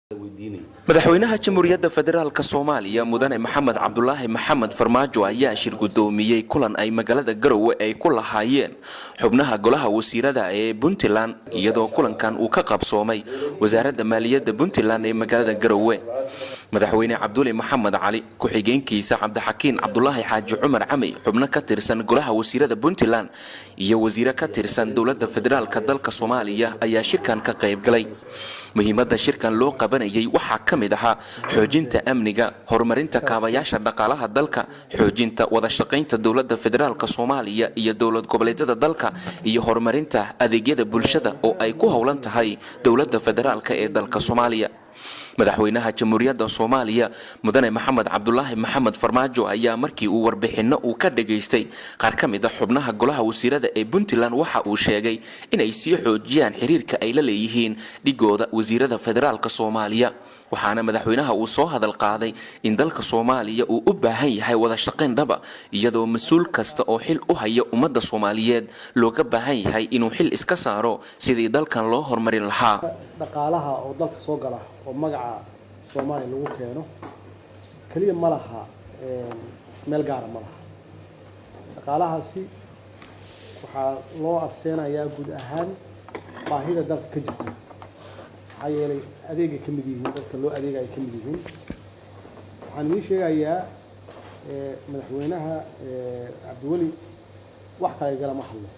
madaxweynaha jamhuuriyadda federaalka Soomaaliya mudane Maxamed Cabdullaahi Maxamed Farmaajo ayaa shir gudoomiyay kulan ay magaalada Garowe ay ku lahaayeen xubnaha golaha wasiirada ee Puntland iyadoo kulankan uu ka qabsoomay wasaaradda maaliyadda Puntland ee magaalada Garowe madaxweyne Cabdullaahi Maxamed Cali ku-xigeenkiisa Cabdixakiin Cabdullaahi Xaaji Cumar Cami xubno ka tirsan golaha wasiirada Puntland iyo wasiiro ka tirsan dowladda federaalka dalka Soomaaliya ayaa shirkan ka qayb galay muhiimadda shirkan loo qabanayay waxaa kamid ahaa xoojinta amniga horumarinta kaabayaasha dhaqaalaha dalka xoojinta wada shaqaynta dowladda federaalka Soomaaliya iyo dowlad goboleedyada dalka iyo horumarinta adeegyada bulshada oo ay ku howlan tahay dowladda federaalka ee dalka Soomaaliya madaxweynaha jamhuuriyadda Soomaaliya mudane Maxamed Cabdullaahi Maxamed Farmaajo ayaa markii uu warbixino uu ka dhageystay qaar kamid ah xubnaha golaha wasiirada ee Puntland waxa uu sheegay inay sii xoojiyaan xiriirka ay la leeyihiin dhigooda wasiirada federaalka Soomaaliya waxaana madaxweynaha uu soo hadal qaaday in dalka Soomaaliya uu u baahan yahay wada shaqayn dhab ah iyadoo mas'uul kasta oo xil u haya ummadda Soomaaliyeed looga baahan yahay inuu xil iska saaro sidii dalkan loo horumarin lahaa dhaqaalaha oo dalka soo gala oo magaca Soomaaliya lagu keeno kaliya ma laha meel gaar ah ma laha dhaqaalahaasi waxaa loo asteenayaa guud ahaan baahida dalka ka jirta maxaa yeelay adeega ka mid yihiin dadka loo adeegaya ka mid yihiin waxaan idin sheegayaa madaxweynaha Cabdiweli wax kale galama hadlo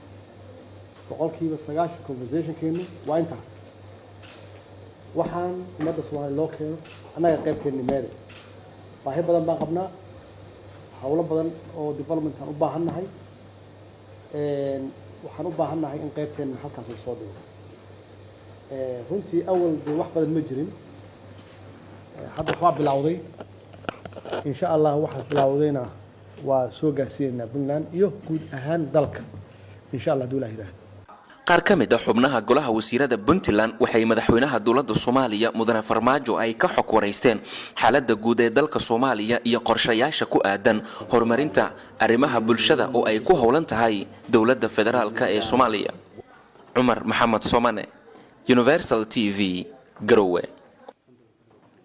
boqolkiiba 90 conversationkeenu waa intaas waxaan ummadda Soomaaliya loo keeno annaga qaybteena meede baahi badan baan qabnaa hawlo badan oo development aan u baahannahay waxaan u baahannahay in qaybteena halkaas la soo dhigo runtii awal wax badan ma jirin hadda waa bilowday insha Allah waxa bilowdayna waa soo gaarsiinaa Puntland iyo guud ahaan dalka insha Allah Ilaahay yiraahdo qaar kamid ah xubnaha golaha wasiirada Puntland waxay madaxweynaha dowladda Soomaaliya mudane Farmaajo ay ka xog wareysteen xaaladda guud ee dalka Soomaaliya iyo qorshayaasha ku aadan horumarinta arrimaha bulshada oo ay ku howlan tahay dowladda federaalka ee Soomaaliya Umar Maxamed Somane Universal TV Garowe